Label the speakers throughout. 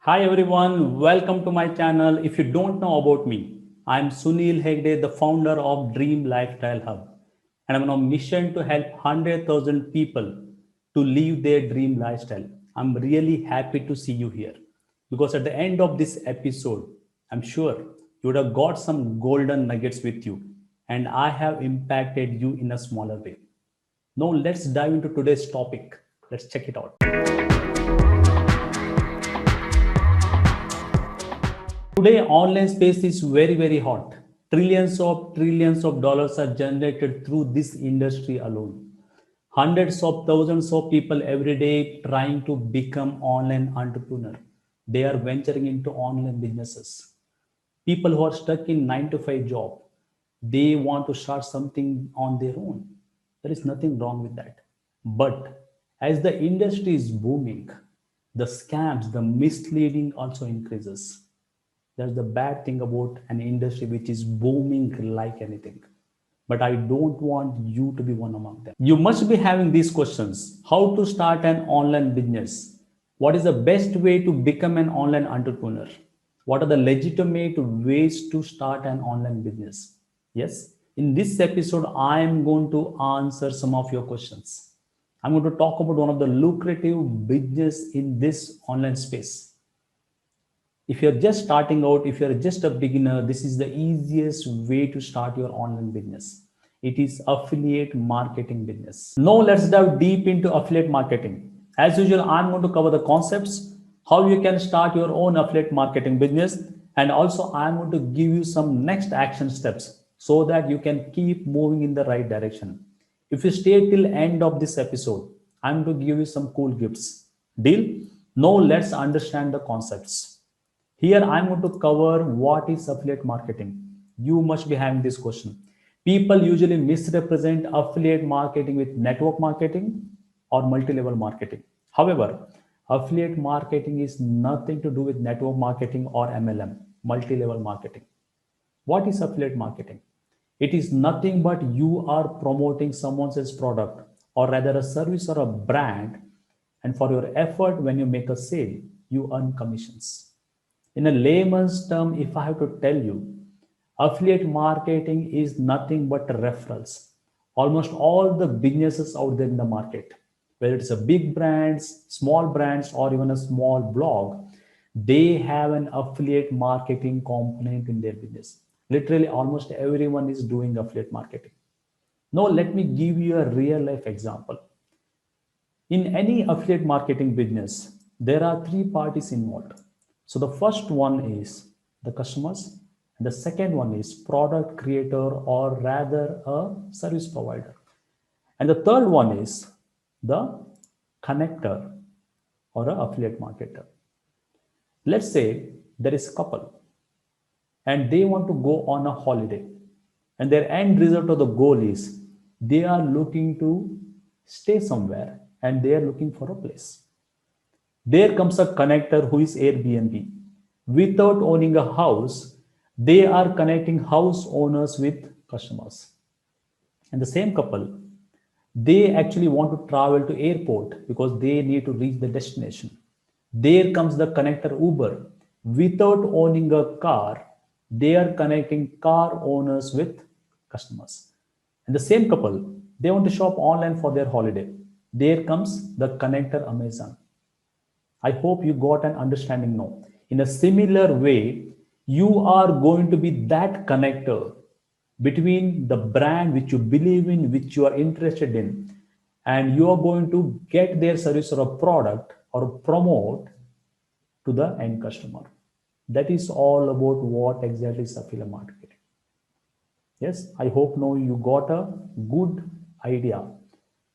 Speaker 1: Hi everyone, welcome to my channel. If you don't know about me, I'm Sunil Hegde, the founder of Dream Lifestyle Hub, and I'm on a mission to help 100,000 people to live their dream lifestyle. I'm really happy to see you here because at the end of this episode, I'm sure you would have got some golden nuggets with you, and I have impacted you in a smaller way. Now, let's dive into today's topic. Let's check it out. Today, online space is very hot. Trillions of dollars are generated through this industry alone. Hundreds of thousands of people every day trying to become online entrepreneur. They are venturing into online businesses. People who are stuck in 9 to 5 job, they want to start something on their own. There is nothing wrong with that. But as the industry is booming, the scams, the misleading also increases. That's the bad thing about an industry which is booming like anything. But I don't want you to be one among them. You must be having these questions. How to start an online business? What is the best way to become an online entrepreneur? What are the legitimate ways to start an online business? Yes, in this episode, I am going to answer some of your questions. I'm going to talk about one of the lucrative business in this online space. If you're just starting out, if you're just a beginner, this is the easiest way to start your online business. It is affiliate marketing business. Now let's dive deep into affiliate marketing. As usual, I'm going to cover the concepts, how you can start your own affiliate marketing business, and also I'm going to give you some next action steps so that you can keep moving in the right direction. If you stay till end of this episode, I'm going to give you some cool gifts. Deal? Now let's understand the concepts. Here I'm going to cover what is affiliate marketing. You must be having this question. People usually misrepresent affiliate marketing with network marketing or multi-level marketing. However, affiliate marketing is nothing to do with network marketing or MLM, multi-level marketing. What is affiliate marketing? It is nothing but you are promoting someone else's product or rather a service or a brand, and for your effort, when you make a sale, you earn commissions. In a layman's term, if I have to tell you, affiliate marketing is nothing but referrals. Almost all the businesses out there in the market, whether it's a big brands, small brands, or even a small blog, they have an affiliate marketing component in their business. Literally, almost everyone is doing affiliate marketing. Now, let me give you a real life example. In any affiliate marketing business, there are three parties involved. So the first one is the customers, and the second one is product creator or rather a service provider. And the third one is the connector or a affiliate marketer. Let's say there is a couple and they want to go on a holiday, and their end result of the goal is they are looking to stay somewhere and they are looking for a place. There comes a connector who is Airbnb. Without owning a house, they are connecting house owners with customers. And the same couple, they actually want to travel to airport because they need to reach the destination. There comes the connector Uber. Without owning a car, they are connecting car owners with customers. And the same couple, they want to shop online for their holiday. There comes the connector Amazon. I hope you got an understanding now. In a similar way, you are going to be that connector between the brand which you believe in, which you are interested in, and you are going to get their service or a product or promote to the end customer. That is all about what exactly is affiliate marketing. Yes, I hope now you got a good idea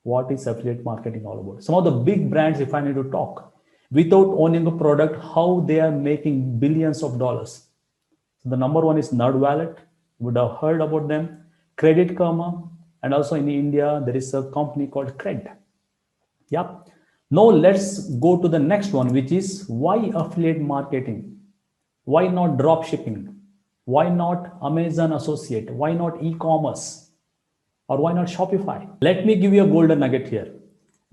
Speaker 1: what is affiliate marketing all about. Some of the big brands, if I need to talk, without owning a product, how they are making billions of dollars. So the number one is NerdWallet. You would have heard about them. Credit Karma, and also in India there is a company called Cred. Yep. Now let's go to the next one, which is why affiliate marketing? Why not drop shipping? Why not Amazon Associate? Why not e-commerce? Or why not Shopify? Let me give you a golden nugget here.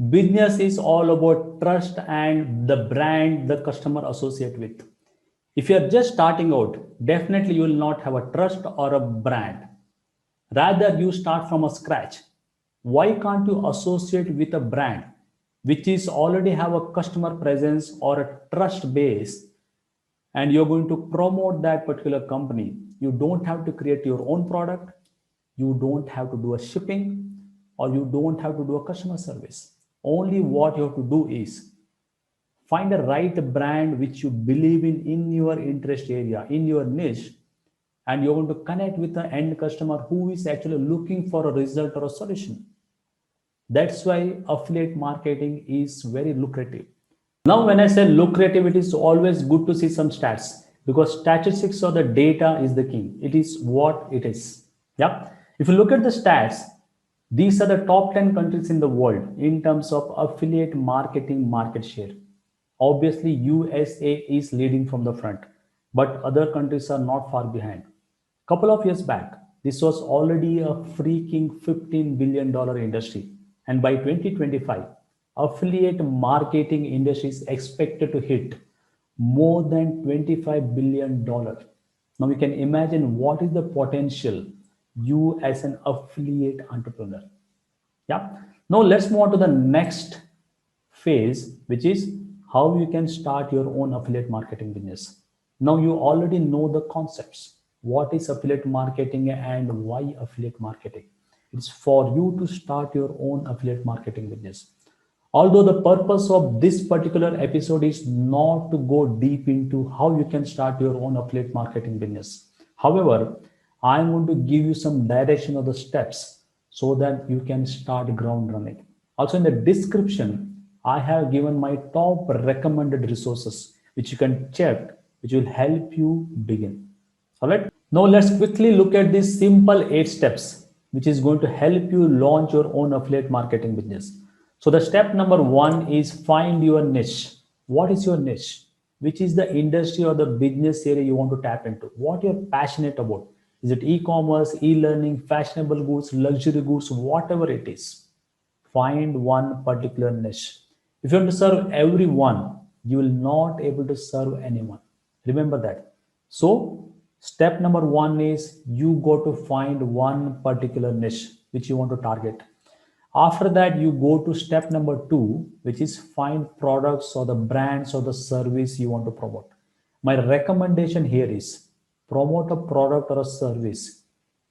Speaker 1: Business is all about trust and the brand the customer associate with. If you are just starting out, definitely you will not have a trust or a brand. Rather, you start from a scratch. Why can't you associate with a brand which is already have a customer presence or a trust base, and you're going to promote that particular company? You don't have to create your own product, you don't have to do a shipping, or you don't have to do a customer service. Only what you have to do is find a right brand which you believe in your interest area, in your niche, and you're going to connect with the end customer who is actually looking for a result or a solution. That's why affiliate marketing is very lucrative. Now, when I say lucrative, it is always good to see some stats, because statistics or the data is the king. It is what it is. Yeah. If you look at the stats, these are the top 10 countries in the world in terms of affiliate marketing market share. Obviously, USA is leading from the front, but other countries are not far behind. Couple of years back, this was already a freaking $15 billion industry, and by 2025, affiliate marketing industry is expected to hit more than $25 billion. Now you can imagine what is the potential you as an affiliate entrepreneur. Yeah. Now let's move on to the next phase, which is how you can start your own affiliate marketing business. Now you already know the concepts. What is affiliate marketing and why affiliate marketing? It's for you to start your own affiliate marketing business. Although the purpose of this particular episode is not to go deep into how you can start your own affiliate marketing business. However, I'm going to give you some direction of the steps so that you can start ground running. Also, in the description, I have given my top recommended resources which you can check, which will help you begin. All right. Now let's quickly look at these simple 8 steps, which is going to help you launch your own affiliate marketing business. So the step number 1 is find your niche. What is your niche? Which is the industry or the business area you want to tap into? What you're passionate about? Is it e-commerce, e-learning, fashionable goods, luxury goods, whatever it is? Find one particular niche. If you want to serve everyone, you will not able to serve anyone. Remember that. So step number 1 is you got to find one particular niche which you want to target. After that, you go to step number 2, which is find products or the brands or the service you want to promote. My recommendation here is promote a product or a service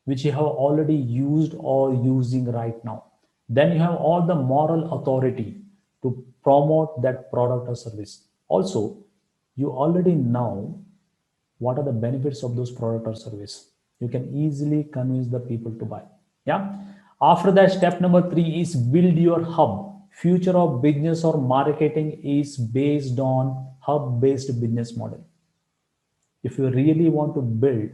Speaker 1: which you have already used or using right now. Then you have all the moral authority to promote that product or service. Also, you already know what are the benefits of those product or service. You can easily convince the people to buy. Yeah. After that, step number 3 is build your hub. Future of business or marketing is based on hub based business model. If you really want to build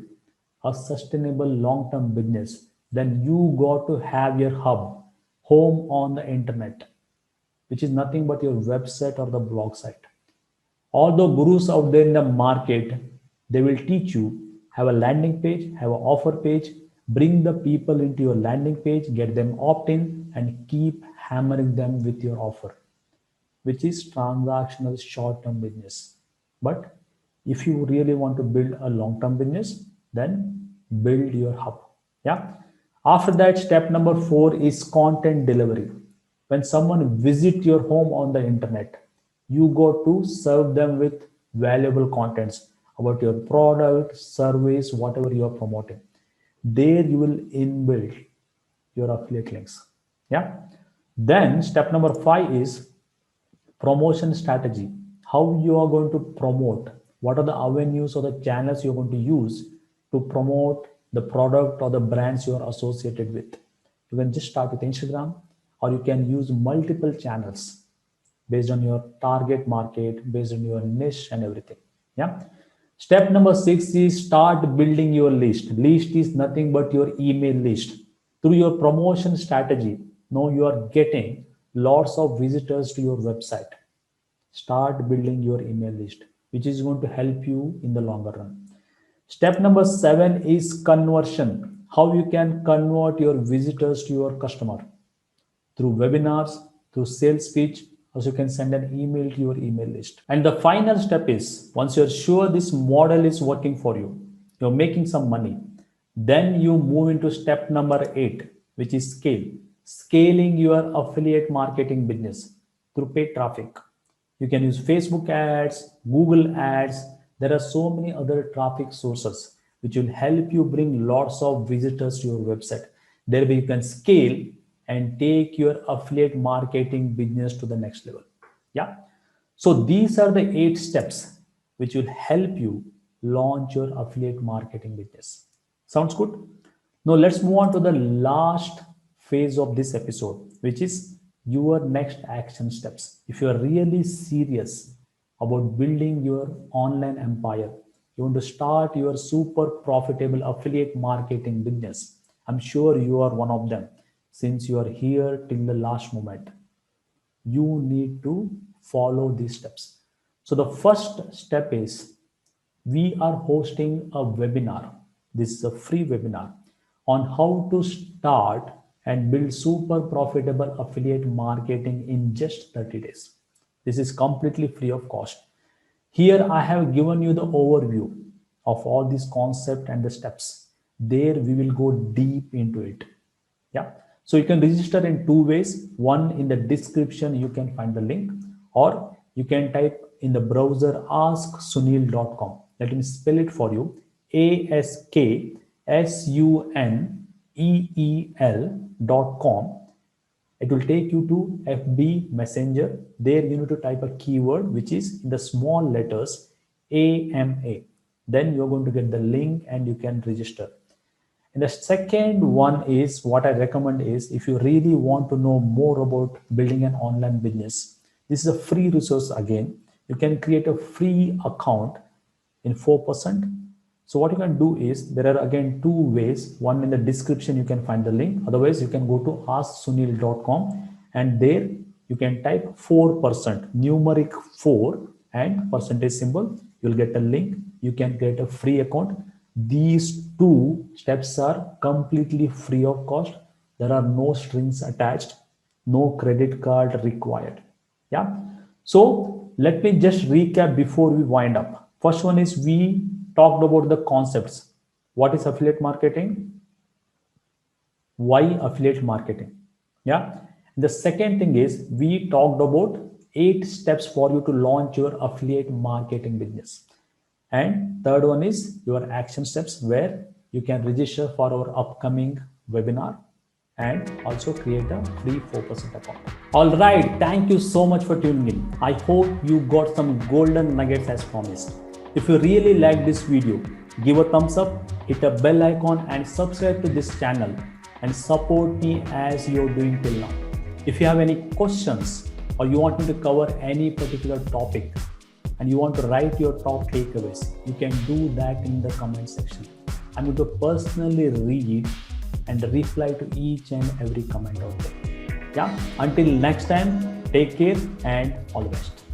Speaker 1: a sustainable long term business, then you got to have your hub home on the internet, which is nothing but your website or the blog site. Although gurus out there in the market, they will teach you, have a landing page, have an offer page, bring the people into your landing page, get them opt in, and keep hammering them with your offer, which is transactional short term business. But if you really want to build a long term business, then build your hub. Yeah. After that, step number 4 is content delivery. When someone visit your home on the internet, you got to serve them with valuable contents about your product, service, whatever you are promoting. There you will inbuild your affiliate links. Yeah. Then step number 5 is promotion strategy. How you are going to promote? What are the avenues or the channels you're going to use to promote the product or the brands you are associated with? You can just start with Instagram, or you can use multiple channels based on your target market, based on your niche and everything. Yeah. Step number 6 is start building your list. List is nothing but your email list. Through your promotion strategy, now you are getting lots of visitors to your website. Start building your email list, which is going to help you in the longer run. Step number 7 is conversion. How you can convert your visitors to your customer through webinars, through sales pitch. Also, you can send an email to your email list. And the final step is, once you're sure this model is working for you, you're making some money, then you move into step number 8, which is scale. Scaling your affiliate marketing business through paid traffic. You can use Facebook ads, Google ads. There are so many other traffic sources which will help you bring lots of visitors to your website. Thereby you can scale and take your affiliate marketing business to the next level. Yeah. So these are the 8 steps which will help you launch your affiliate marketing business. Sounds good? Now let's move on to the last phase of this episode, which is your next action steps. If you are really serious about building your online empire, you want to start your super profitable affiliate marketing business, I'm sure you are one of them. Since you are here till the last moment, you need to follow these steps. So the first step is, we are hosting a webinar. This is a free webinar on how to start and build super profitable affiliate marketing in just 30 days. This is completely free of cost. Here I have given you the overview of all these concepts and the steps. There we will go deep into it. Yeah. So you can register in 2 ways. One, in the description, you can find the link, or you can type in the browser asksunil.com. Let me spell it for you. asksuneel.com. It will take you to FB Messenger. There you need to type a keyword which is in the small letters AMA. Then you're going to get the link and you can register. And the second one is, what I recommend is, if you really want to know more about building an online business, this is a free resource again. You can create a free account in 4%. So what you can do is, there are again 2 ways. One, in the description you can find the link. Otherwise you can go to asksunil.com and there you can type 4%, numeric 4 and percentage symbol. You'll get a link. You can create a free account. These 2 steps are completely free of cost. There are no strings attached, no credit card required. Yeah. So let me just recap before we wind up. First one is, we talked about the concepts. What is affiliate marketing? Why affiliate marketing? Yeah. The second thing is, we talked about 8 steps for you to launch your affiliate marketing business. And third one is your action steps, where you can register for our upcoming webinar and also create a free 4% account. All right. Thank you so much for tuning in. I hope you got some golden nuggets as promised. If you really like this video, give a thumbs up, hit a bell icon and subscribe to this channel and support me as you're doing till now. If you have any questions or you want me to cover any particular topic and you want to write your top takeaways, you can do that in the comment section. I'm going to personally read and reply to each and every comment out there. Yeah. Until next time, take care and all the best.